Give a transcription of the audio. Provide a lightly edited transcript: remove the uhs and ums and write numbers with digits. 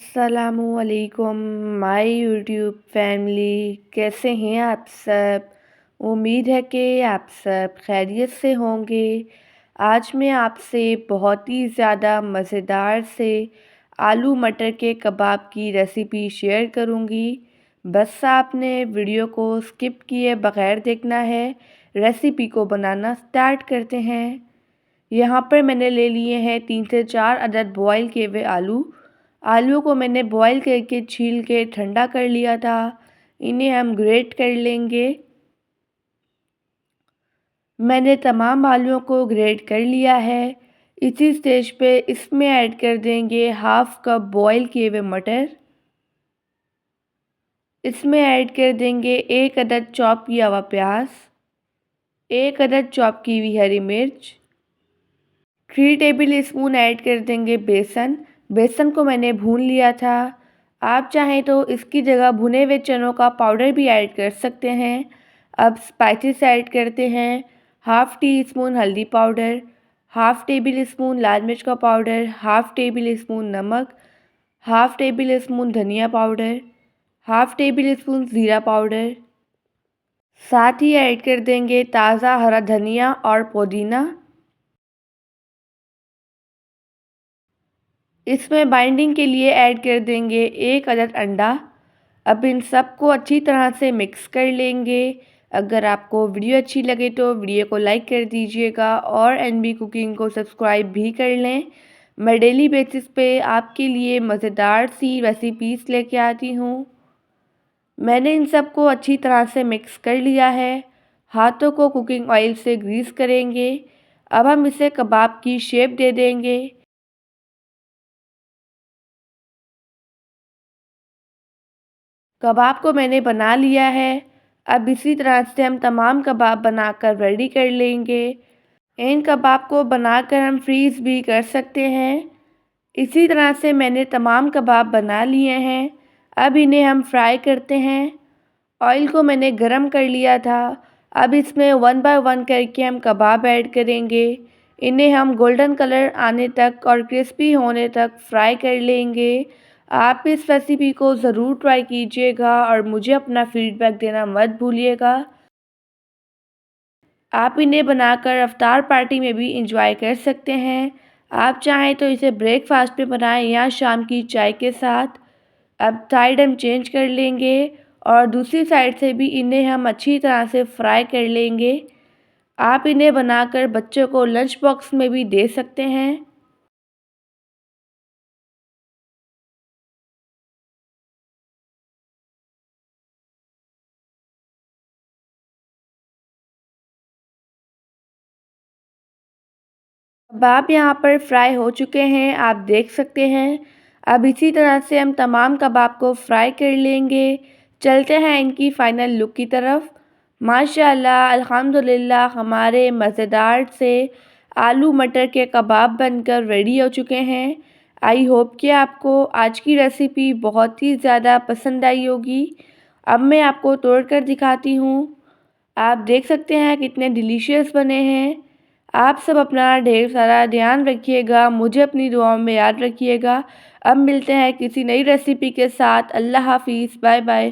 अस्सलामुअलैकुम my YouTube family, कैसे हैं आप सब। उम्मीद है कि आप सब खैरियत से होंगे। आज मैं आपसे बहुत ही ज़्यादा मज़ेदार से आलू मटर के कबाब की रेसिपी शेयर करूंगी। बस आपने वीडियो को स्किप किए बगैर देखना है। रेसिपी को बनाना स्टार्ट करते हैं। यहाँ पर मैंने ले लिए हैं 3 से 4 अदद बॉयल किए हुए आलू। आलू को मैंने बॉईल करके छील के ठंडा कर लिया था। इन्हें हम ग्रेट कर लेंगे। मैंने तमाम आलूओं को ग्रेट कर लिया है। इसी स्टेज पे इसमें ऐड कर देंगे हाफ कप बॉईल किए हुए मटर। इसमें ऐड कर देंगे 1 अदद चॉप किया हुआ प्याज, 1 अदद चॉप की हुई हरी मिर्च, 3 टेबल स्पून ऐड कर देंगे बेसन। बेसन को मैंने भून लिया था। आप चाहें तो इसकी जगह भुने हुए चनों का पाउडर भी ऐड कर सकते हैं। अब स्पाइसेस ऐड करते हैं। हाफ़ टी स्पून हल्दी पाउडर, हाफ़ टेबल स्पून लाल मिर्च का पाउडर, हाफ़ टेबल स्पून नमक, हाफ़ टेबल स्पून धनिया पाउडर, हाफ़ टेबल स्पून ज़ीरा पाउडर। साथ ही ऐड कर देंगे ताज़ा हरा धनिया और पुदीना। इसमें बाइंडिंग के लिए ऐड कर देंगे 1 अदद अंडा। अब इन सब को अच्छी तरह से मिक्स कर लेंगे। अगर आपको वीडियो अच्छी लगे तो वीडियो को लाइक कर दीजिएगा और एनबी कुकिंग को सब्सक्राइब भी कर लें। मैं डेली बेसिस पे आपके लिए मज़ेदार सी रेसिपीज़ लेके आती हूँ। मैंने इन सब को अच्छी तरह से मिक्स कर लिया है। हाथों को कुकिंग ऑयल से ग्रीस करेंगे। अब हम इसे कबाब की शेप दे देंगे। कबाब को मैंने बना लिया है। अब इसी तरह से हम तमाम कबाब बनाकर रेडी कर लेंगे। इन कबाब को बनाकर हम फ्रीज़ भी कर सकते हैं। इसी तरह से मैंने तमाम कबाब बना लिए हैं। अब इन्हें हम फ्राई करते हैं। ऑयल को मैंने गरम कर लिया था। अब इसमें 1 बाय 1 करके हम कबाब ऐड करेंगे। इन्हें हम गोल्डन कलर आने तक और क्रिस्पी होने तक फ्राई कर लेंगे। आप इस रेसिपी को ज़रूर ट्राई कीजिएगा और मुझे अपना फीडबैक देना मत भूलिएगा। आप इन्हें बनाकर अफ्तार पार्टी में भी इंजॉय कर सकते हैं। आप चाहें तो इसे ब्रेकफास्ट में बनाएं या शाम की चाय के साथ। अब साइड हम चेंज कर लेंगे और दूसरी साइड से भी इन्हें हम अच्छी तरह से फ्राई कर लेंगे। आप इन्हें बनाकर बच्चों को लंच बॉक्स में भी दे सकते हैं। कबाब यहाँ पर फ्राई हो चुके हैं, आप देख सकते हैं। अब इसी तरह से हम तमाम कबाब को फ्राई कर लेंगे। चलते हैं इनकी फ़ाइनल लुक की तरफ। माशाअल्लाह अल्हम्दुलिल्लाह हमारे मज़ेदार से आलू मटर के कबाब बनकर रेडी हो चुके हैं। आई होप कि आपको आज की रेसिपी बहुत ही ज़्यादा पसंद आई होगी। अब मैं आपको तोड़ कर दिखाती हूँ। आप देख सकते हैं कितने डिलीशियस बने हैं। आप सब अपना ढेर सारा ध्यान रखिएगा, मुझे अपनी दुआओं में याद रखिएगा। अब मिलते हैं किसी नई रेसिपी के साथ। अल्लाह हाफ़िज़, बाय बाय।